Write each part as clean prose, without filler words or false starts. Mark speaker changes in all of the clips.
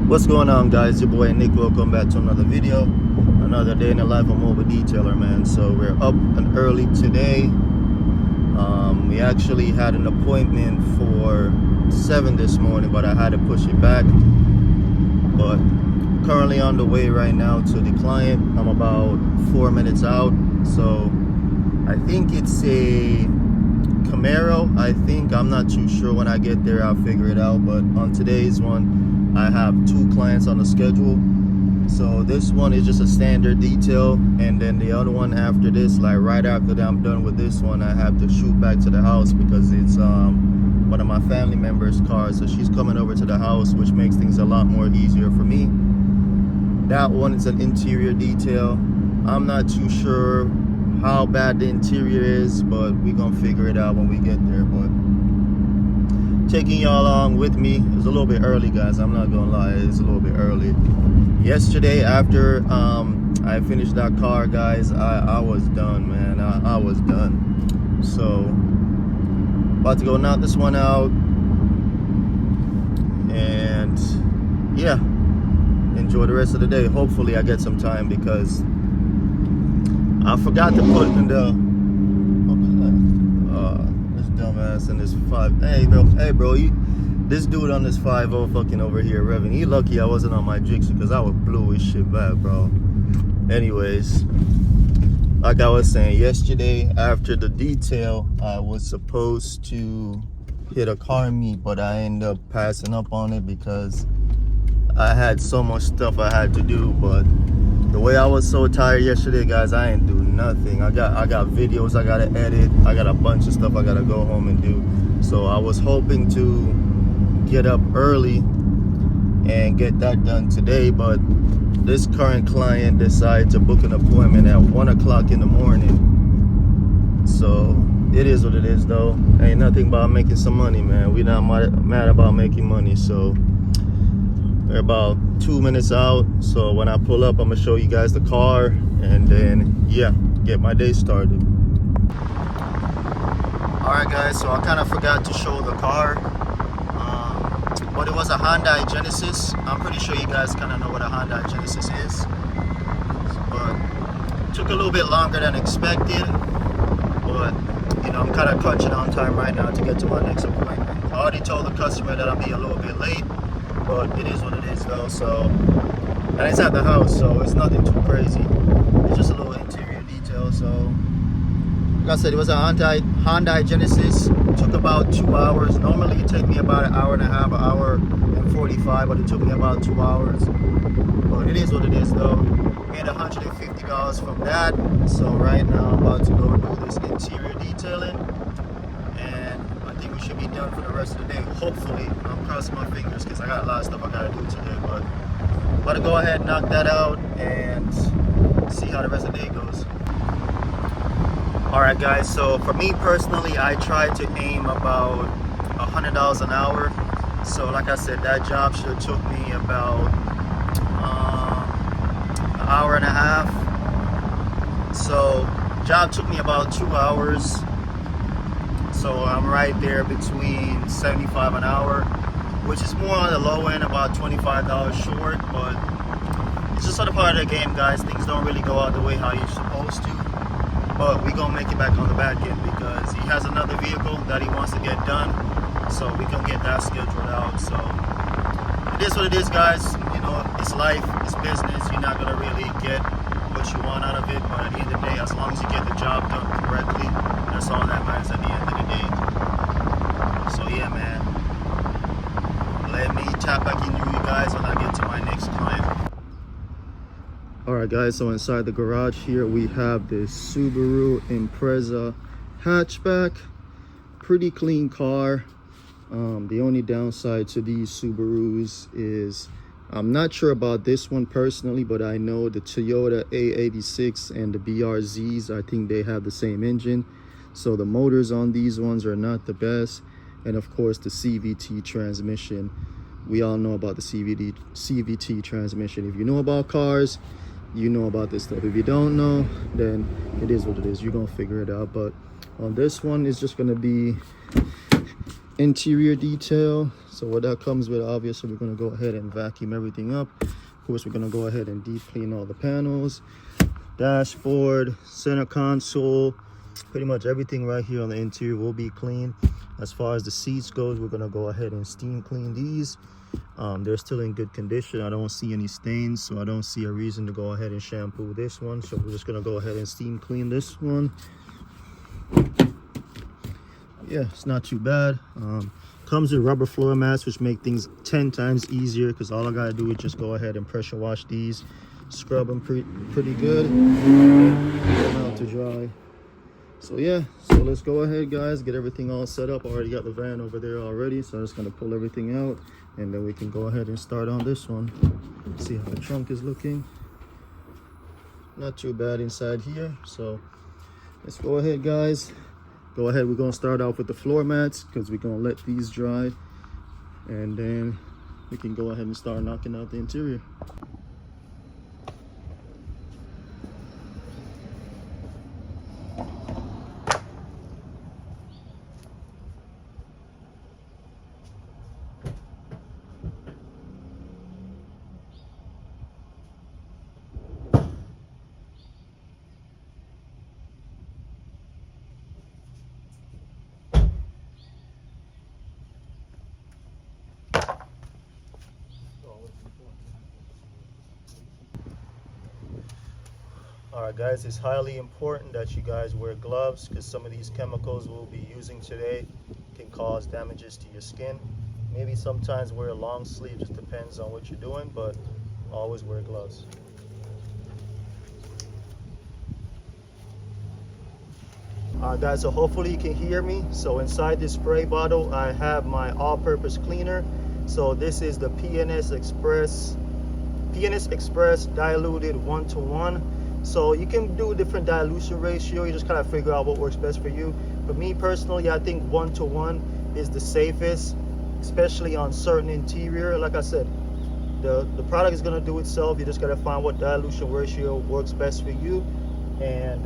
Speaker 1: What's going on, guys? Your boy Nick. Welcome back to another video, another day in the life of a mobile detailer, man. So we're up and early today. We actually had an appointment for 7 this morning, but I had to push it back. But currently on the way right now to the client. I'm about 4 minutes out. So I think it's a Camaro. I'm not too sure. When I get there, I'll figure it out. But on today's one, I have 2 clients on the schedule. So this one is just a standard detail, and then the other one after this, like right after that I'm done with this one, I have to shoot back to the house because it's one of my family members' cars. So she's coming over to the house, which makes things a lot more easier for me. That one is an interior detail. I'm not too sure how bad the interior is, but we're gonna figure it out when we get there. But taking y'all along with me. It's a little bit early, guys. I'm not gonna lie, it's a little bit early. Yesterday, after I finished that car, guys, I was done, man. I was done. So about to go knock this one out, and yeah, enjoy the rest of the day. Hopefully I get some time because I forgot to put in the this dumbass in this 5. Hey bro, this dude on this 5.0 fucking over here revving. He lucky I wasn't on my Jixi because I would blow his shit back, bro. Anyways, like I was saying, yesterday after the detail, I was supposed to hit a car meet, but I ended up passing up on it because I had so much stuff I had to do. But the way I was so tired yesterday, guys, I ain't do nothing. I got videos I gotta edit. I got a bunch of stuff I gotta go home and do. So I was hoping to get up early and get that done today, but this current client decided to book an appointment at 1 o'clock in the morning. So it is what it is, though. Ain't nothing about making some money, man. We not mad about making money. So we're about 2 minutes out. So when I pull up, I'm gonna show you guys the car, and then yeah, get my day started. All right, guys, so I kind of forgot to show the car. But it was a Hyundai Genesis. I'm pretty sure you guys kind of know what a Hyundai Genesis is. But it took a little bit longer than expected. But, you know, I'm kind of crunching on time right now to get to my next appointment. I already told the customer that I'll be a little bit late, but it is what it is, though. So, and it's at the house, so it's nothing too crazy. It's just a little interior detail. So, like I said, it was a Hyundai Genesis. Took about 2 hours. Normally it take me about an hour and a half, an hour and 45, but it took me about 2 hours. But it is what it is, though. Made $150 from that. So right now I'm about to go do this interior detailing, and I think we should be done for the rest of the day. Hopefully, I'm crossing my fingers because I got a lot of stuff I gotta do today. But I'm about to go ahead and knock that out and see how the rest of the day goes. Alright, guys, so for me personally, I try to aim about $100 an hour. So like I said, that job should have took me about an hour and a half. So job took me about 2 hours. So I'm right there between 75 an hour, which is more on the low end, about $25 short. But it's just sort of part of the game, guys. Things don't really go out the way how you're supposed to. But we gonna make it back on the back end because he has another vehicle that he wants to get done, so we can get that scheduled out. So it is what it is, guys. You know, it's life, it's business. You're not gonna really get what you want out of it, but at the end of the day, as long as you get the job done correctly, that's all that matters at the end of the day. So yeah, man, let me tap back into you guys when I get to my next client. Alright, guys, so inside the garage here we have this Subaru Impreza hatchback. Pretty clean car. The only downside to these Subarus is I'm not sure about this one personally, but I know the Toyota A86 and the BRZs, I think they have the same engine. So the motors on these ones are not the best. And of course the CVT transmission. We all know about the CVT transmission. If you know about cars, you know about this stuff. If you don't know, then it is what it is. You're gonna figure it out. But on this one, it's just gonna be interior detail. So what that comes with, obviously we're going to go ahead and vacuum everything up. Of course, we're going to go ahead and deep clean all the panels, dashboard, center console, pretty much everything right here on the interior will be clean. As far as the seats goes, we're going to go ahead and steam clean these. They're still in good condition. I don't see any stains, so I don't see a reason to go ahead and shampoo this one. So we're just going to go ahead and steam clean this one. Yeah, it's not too bad. Comes with rubber floor mats, which make things 10 times easier, because all I gotta do is just go ahead and pressure wash these, scrub them pretty good, and get them out to dry. So yeah, so let's go ahead, guys, get everything all set up. I already got the van over there already, so I'm just gonna pull everything out, and then we can go ahead and start on this one. See how the trunk is looking. Not too bad inside here. So let's go ahead, guys. Go ahead, we're gonna start off with the floor mats, because we're gonna let these dry, and then we can go ahead and start knocking out the interior. All right, guys, it's highly important that you guys wear gloves, because some of these chemicals we'll be using today can cause damages to your skin. Maybe sometimes wear a long sleeve, just depends on what you're doing, but always wear gloves. All right, guys, so hopefully you can hear me. So inside this spray bottle, I have my all-purpose cleaner. So this is the PNS Express diluted 1-to-1. So you can do a different dilution ratio. You just kind of figure out what works best for you. For me personally, I think 1-to-1 is the safest, especially on certain interior. Like I said, the product is going to do itself. You just got to find what dilution ratio works best for you. And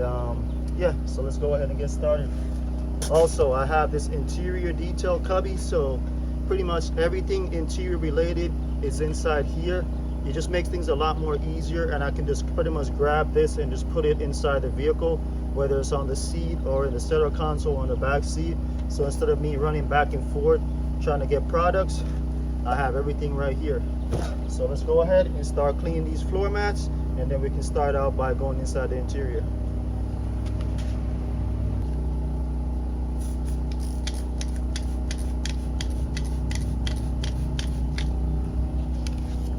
Speaker 1: yeah, so let's go ahead and get started. Also, I have this interior detail cubby. So pretty much everything interior related is inside here. It just makes things a lot more easier, and I can just pretty much grab this and just put it inside the vehicle, whether it's on the seat or in the center console or in the back seat. So instead of me running back and forth trying to get products, I have everything right here. So let's go ahead and start cleaning these floor mats, and then we can start out by going inside the interior.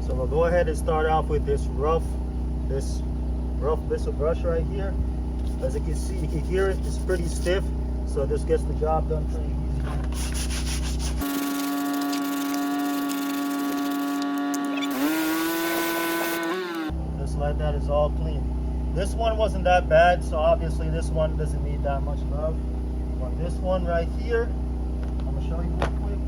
Speaker 1: So we'll go ahead and start off with this rough bristle brush right here. As you can see, you can hear it, it's pretty stiff, so this gets the job done pretty easy. Just like that, is all clean. This one wasn't that bad, so obviously this one doesn't need that much love. But this one right here, I'm gonna show you real quick.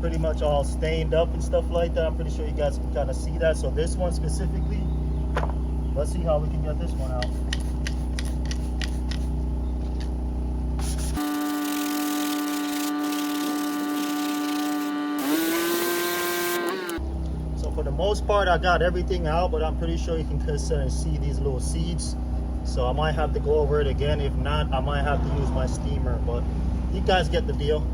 Speaker 1: Pretty much all stained up and stuff like that. I'm pretty sure you guys can kind of see that. So this one specifically, let's see how we can get this one out. So for the most part, I got everything out, but I'm pretty sure you can see these little seeds. So I might have to go over it again. If not, I might have to use my steamer, but you guys get the deal.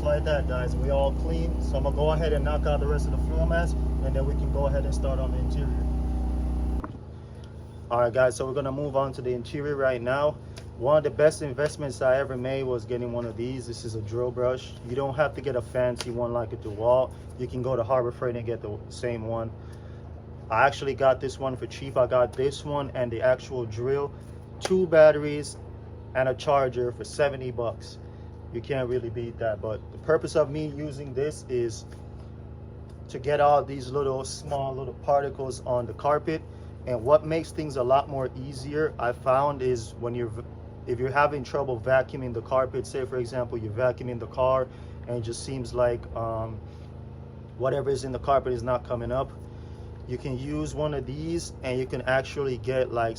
Speaker 1: Like that, guys, we all clean. So I'm gonna go ahead and knock out the rest of the floor mats, and then we can go ahead and start on the interior. All right, guys, so we're gonna move on to the interior right now. One of the best investments I ever made was getting one of these. This is a drill brush. You don't have to get a fancy one like a DeWalt. You can go to Harbor Freight and get the same one. I actually got this one for cheap. I got this one and the actual drill, 2 batteries and a charger for 70 bucks. You can't really beat that. But the purpose of me using this is to get all these small little particles on the carpet. And what makes things a lot more easier, I found, is when you're if you're having trouble vacuuming the carpet, say for example you're vacuuming the car and it just seems like whatever is in the carpet is not coming up, you can use one of these and you can actually get like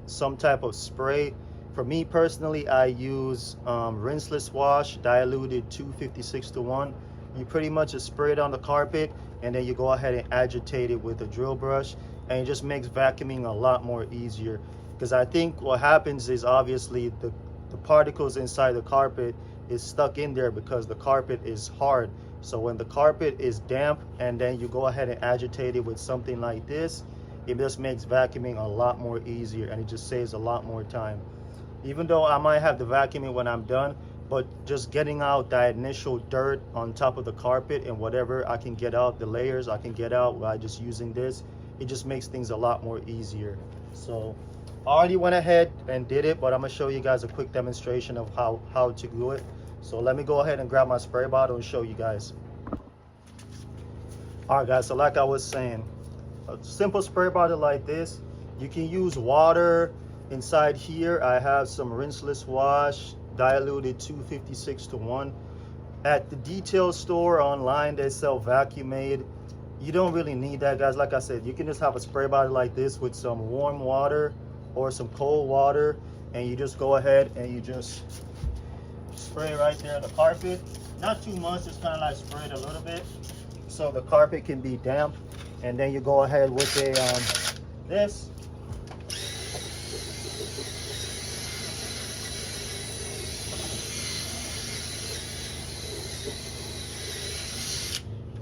Speaker 1: some type of spray. For me personally, I use rinseless wash diluted 256:1. You pretty much just spray it on the carpet and then you go ahead and agitate it with a drill brush, and it just makes vacuuming a lot more easier. Because I think what happens is obviously the particles inside the carpet is stuck in there because the carpet is hard. So when the carpet is damp and then you go ahead and agitate it with something like this, it just makes vacuuming a lot more easier, and it just saves a lot more time. Even though I might have to vacuum it when I'm done, but just getting out that initial dirt on top of the carpet and whatever I can get out, the layers I can get out by just using this, it just makes things a lot more easier. So I already went ahead and did it, but I'm gonna show you guys a quick demonstration of how to do it. So let me go ahead and grab my spray bottle and show you guys. All right guys, so like I was saying, a simple spray bottle like this, you can use water. Inside here I have some rinseless wash diluted 256:1. At the detail store online they sell Vacuum-Aid. You don't really need that, guys. Like I said, you can just have a spray bottle like this with some warm water or some cold water, and you just go ahead and you just spray right there on the carpet. Not too much, just kind of like spray it a little bit so the carpet can be damp. And then you go ahead with a this.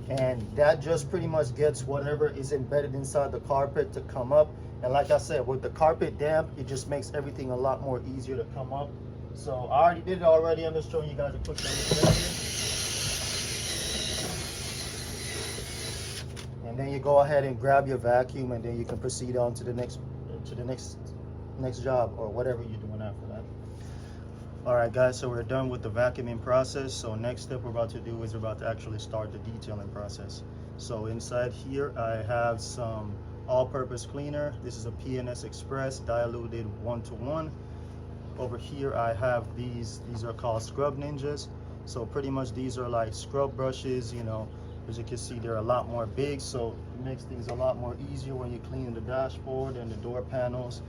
Speaker 1: And that just pretty much gets whatever is embedded inside the carpet to come up. And like I said, with the carpet damp, it just makes everything a lot more easier to come up. So I already did it already. I'm just showing you guys a quick demonstration. And then you go ahead and grab your vacuum, and then you can proceed on to the next job or whatever you're doing after that. All right guys, so we're done with the vacuuming process. So next step we're about to do is we're about to actually start the detailing process. So inside here I have some all-purpose cleaner. This is a PNS Express diluted 1:1. Over here I have these are called Scrub Ninjas. So pretty much these are like scrub brushes, you know. As you can see, they're a lot more big, so it makes things a lot more easier when you're cleaning the dashboard and the door panels,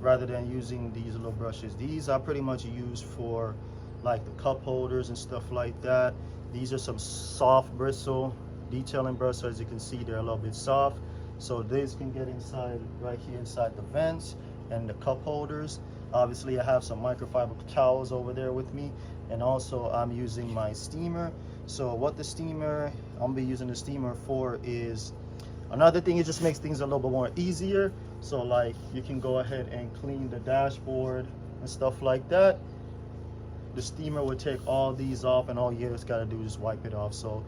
Speaker 1: rather than using these little brushes. These I pretty much use for like the cup holders and stuff like that. These are some soft bristle detailing brushes. As you can see, they're a little bit soft, so these can get inside right here inside the vents and the cup holders. Obviously I have some microfiber towels over there with me, and also I'm using my steamer. So what the steamer, I'm gonna be using the steamer for is, another thing, it just makes things a little bit more easier. So like you can go ahead and clean the dashboard and stuff like that. The steamer would take all these off, and all you just gotta do is just wipe it off. So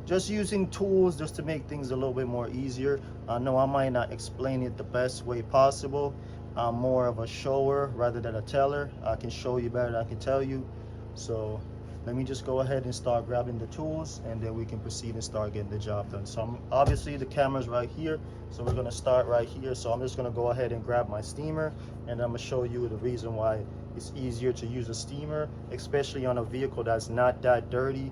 Speaker 1: just using tools just to make things a little bit more easier. I know I might not explain it the best way possible. I'm more of a shower rather than a teller. I can show you better than I can tell you. So let me just go ahead and start grabbing the tools, and then we can proceed and start getting the job done. So obviously the camera's right here, so we're gonna start right here. So I'm just gonna go ahead and grab my steamer, and I'm gonna show you the reason why it's easier to use a steamer, especially on a vehicle that's not that dirty,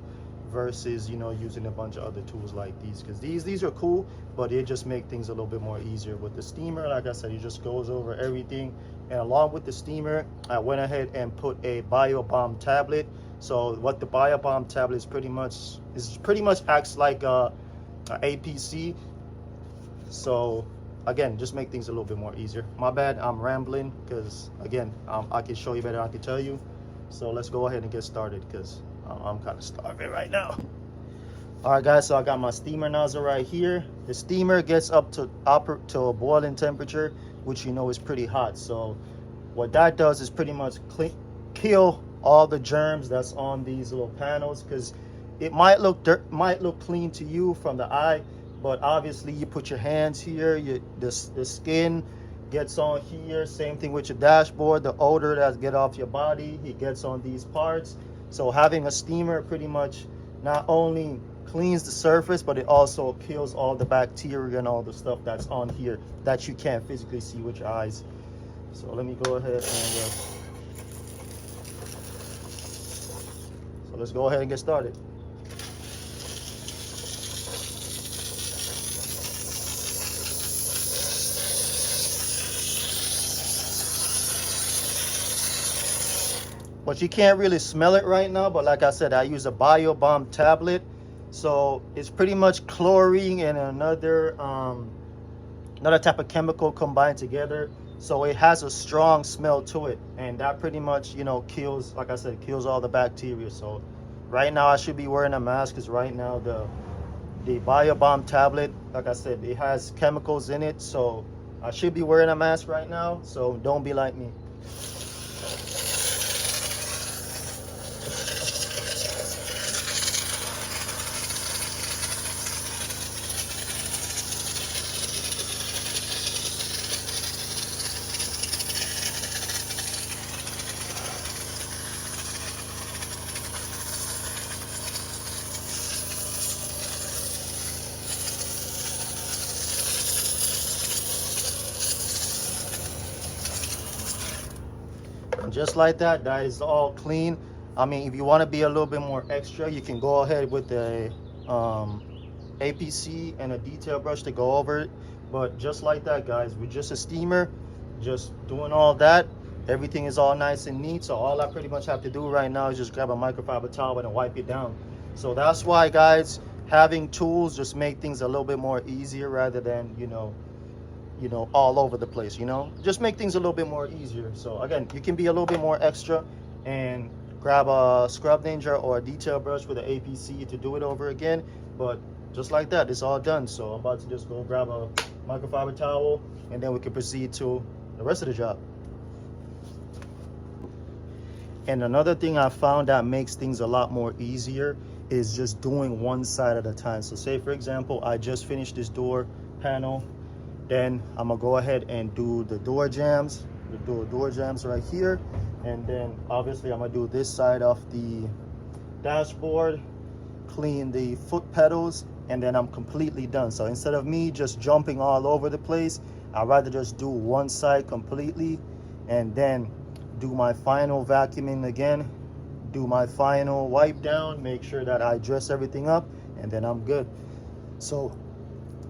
Speaker 1: versus, you know, using a bunch of other tools like these. Because these are cool, but it just make things a little bit more easier. With the steamer, like I said, it just goes over everything. And along with the steamer, I went ahead and put a BioBomb tablet. So what the BioBomb tablet is pretty much acts like a APC. So again, just make things a little bit more easier. My bad, I'm rambling, because again, I can show you better than I can tell you. So let's go ahead and get started, because I'm kind of starving right now. All right guys, so I got my steamer nozzle right here. The steamer gets up to a boiling temperature, which you know is pretty hot. So what that does is pretty much kill all the germs that's on these little panels, because it might look clean to you from the eye, but obviously you put your hands here, the skin gets on here. Same thing with your dashboard. The odor that gets off your body, it gets on these parts. So having a steamer pretty much not only cleans the surface, but it also kills all the bacteria and all the stuff that's on here that you can't physically see with your eyes. So let me go ahead and So let's go ahead and get started. But you can't really smell it right now. But like I said, I use a BioBomb tablet. So it's pretty much chlorine and another type of chemical combined together. So it has a strong smell to it. And that pretty much, kills, like I said, kills all the bacteria. So right now I should be wearing a mask because right now the BioBomb tablet, like I said, it has chemicals in it. So I should be wearing a mask right now. So don't be like me. Just like that, that is all clean. I mean, if you want to be a little bit more extra, you can go ahead with the APC and a detail brush to go over it. But just like that, guys, with just a steamer, just doing all that, everything is all nice and neat. So all I pretty much have to do right now is just grab a microfiber towel and wipe it down. So that's why, guys, having tools just make things a little bit more easier rather than, all over the place, just make things a little bit more easier. So again, you can be a little bit more extra and grab a Scrub Ninja or a detail brush with an APC to do it over again. But just like that, it's all done. So I'm about to just go grab a microfiber towel and then we can proceed to the rest of the job. And another thing I found that makes things a lot more easier is just doing one side at a time. So say for example, I just finished this door panel. Then I'm gonna go ahead and do the door jams right here. And then obviously I'm gonna do this side of the dashboard, clean the foot pedals, and then I'm completely done. So instead of me just jumping all over the place, I'd rather just do one side completely and then do my final vacuuming again, do my final wipe down, make sure that I dress everything up, and then I'm good. So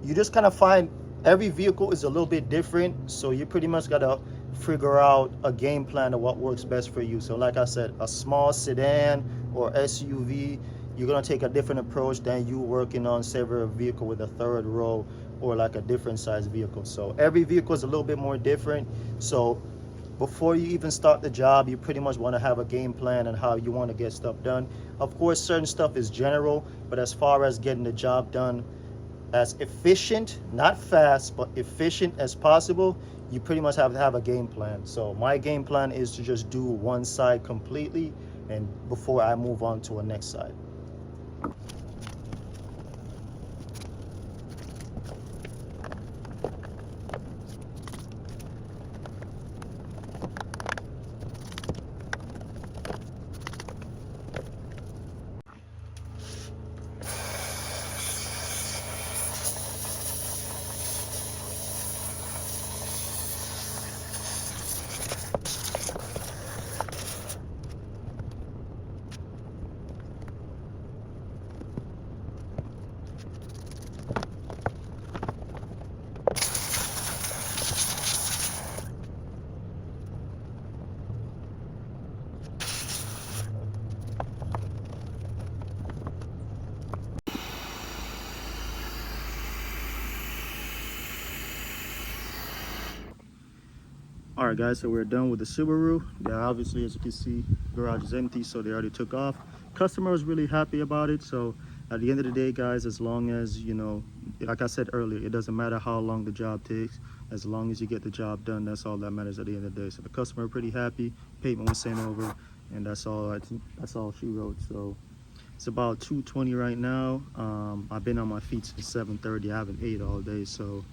Speaker 1: you just kind of find every vehicle is a little bit different, so you pretty much gotta figure out a game plan of what works best for you. So like I said, a small sedan or SUV, you're gonna take a different approach than you working on, say, a vehicle with a third row or like a different size vehicle. So every vehicle is a little bit more different. So before you even start the job, you pretty much want to have a game plan on how you want to get stuff done. Of course, certain stuff is general, but as far as getting the job done as efficient, not fast, but efficient as possible, you pretty much have to have a game plan. So my game plan is to just do one side completely and before I move on to a next side. All right, guys, so we're done with the Subaru. Yeah, obviously, as you can see, garage is empty, so they already took off. Customer was really happy about it. So at the end of the day, guys, as long as, like I said earlier, it doesn't matter how long the job takes. As long as you get the job done, that's all that matters at the end of the day. So the customer pretty happy. Payment was sent over, and that's all she wrote. So it's about 2:20 right now. I've been on my feet since 7:30. I haven't ate all day, so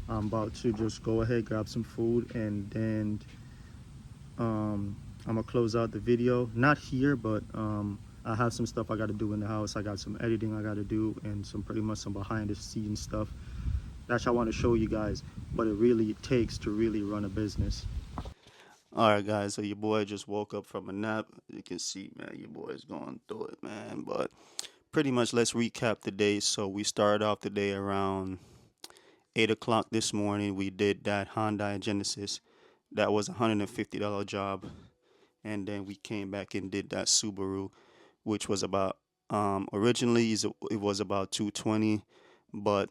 Speaker 1: I'm about to just go ahead, grab some food, and then I'm gonna close out the video. Not here, but I have some stuff I got to do in the house. I got some editing I got to do and pretty much some behind the scenes stuff that I want to show you guys what it really takes to really run a business. All right, guys. So your boy just woke up from a nap. You can see, man, your boy's going through it, man. But pretty much, let's recap the day. So we started off the day around 8 o'clock this morning. We did that Hyundai Genesis. That was $150 job, and then we came back and did that Subaru, which was about originally it was about 220, but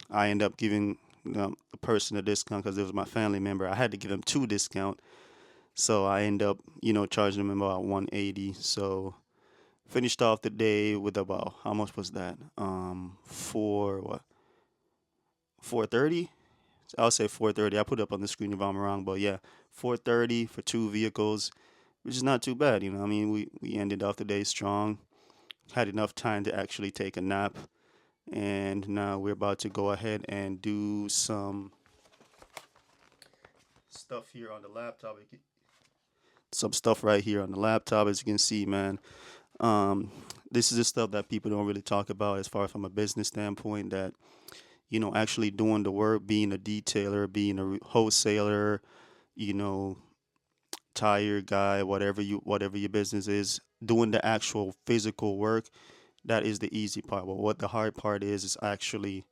Speaker 1: I ended up giving the person a discount because it was my family member. I had to give him two discount, so I end up charging him about 180. So finished off the day with about, how much was that? Four what 430. I'll say 430. I put it up on the screen if I'm wrong, but yeah, 430 for two vehicles, which is not too bad. I mean, we ended off the day strong. Had enough time to actually take a nap, and now we're about to go ahead and do some stuff here on the laptop. Some stuff right here on the laptop, as you can see, man. Um, this is the stuff that people don't really talk about as far from a business standpoint. That actually doing the work, being a detailer, being a wholesaler, you know, tire guy, whatever your business is, doing the actual physical work, that is the easy part. But what the hard part is actually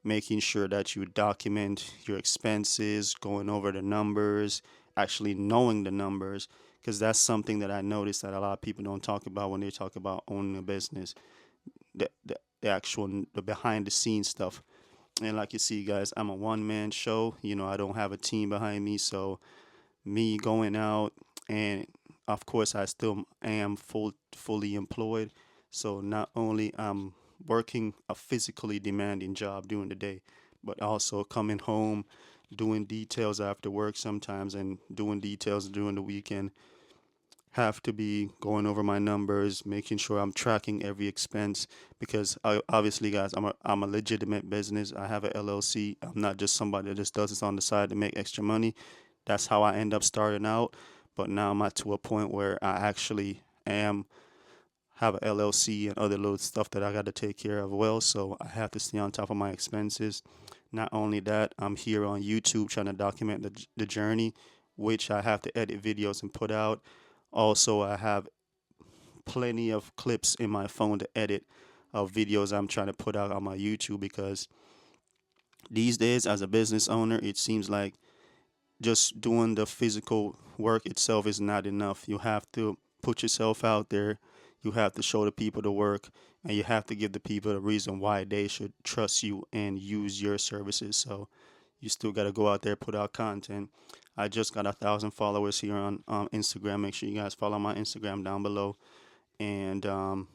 Speaker 1: making sure that you document your expenses, going over the numbers, actually knowing the numbers, because that's something that I noticed that a lot of people don't talk about when they talk about owning a business. The actual the behind the scenes stuff. And like you see, guys, I'm a one man show. I don't have a team behind me, so me going out, and of course I still am fully employed. So not only I'm working a physically demanding job during the day, but also coming home, doing details after work sometimes, and doing details during the weekend. Have to be going over my numbers, making sure I'm tracking every expense, because obviously, guys, I'm a legitimate business. I have a LLC. I'm not just somebody that just does this on the side to make extra money. That's how I end up starting out. But now I'm at to a point where I actually am have a LLC and other little stuff that I got to take care of well. So I have to stay on top of my expenses. Not only that, I'm here on YouTube trying to document the journey, which I have to edit videos and put out. Also, I have plenty of clips in my phone to edit of videos I'm trying to put out on my YouTube, because these days, as a business owner, it seems like just doing the physical work itself is not enough. You have to put yourself out there. You have to show the people the work, and you have to give the people a reason why they should trust you and use your services. So you still got to go out there, put out content. I just got 1,000 followers here on Instagram. Make sure you guys follow my Instagram down below. And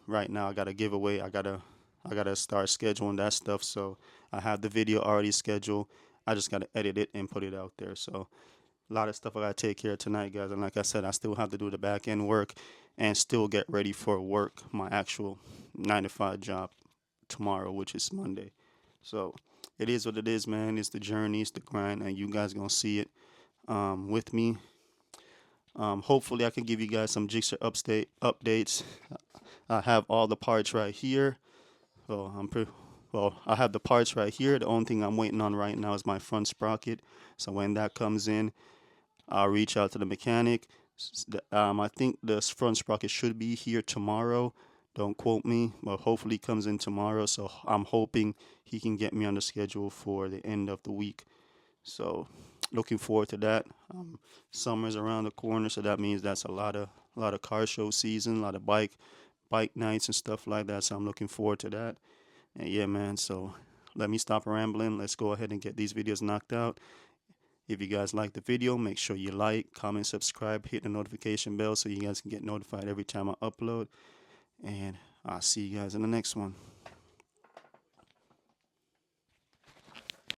Speaker 1: right now I got a giveaway. I gotta start scheduling that stuff. So I have the video already scheduled. I just gotta edit it and put it out there. So a lot of stuff I gotta take care of tonight, guys. And like I said, I still have to do the back end work and still get ready for work, my actual 9 to 5 job tomorrow, which is Monday. So it is what it is, man. It's the journey, it's the grind, and you guys gonna see it with me. Hopefully, I can give you guys some Jigsaw updates. I have all the parts right here. So I have the parts right here. The only thing I'm waiting on right now is my front sprocket. So when that comes in, I'll reach out to the mechanic. I think the front sprocket should be here tomorrow. Don't quote me, but hopefully it comes in tomorrow. So I'm hoping he can get me on the schedule for the end of the week. So looking forward to that. Summer's around the corner, so that means that's a lot of car show season, a lot of bike nights and stuff like that. So I'm looking forward to that. And yeah, man. So let me stop rambling. Let's go ahead and get these videos knocked out. If you guys like the video, make sure you like, comment, subscribe, hit the notification bell so you guys can get notified every time I upload. And I'll see you guys in the next one.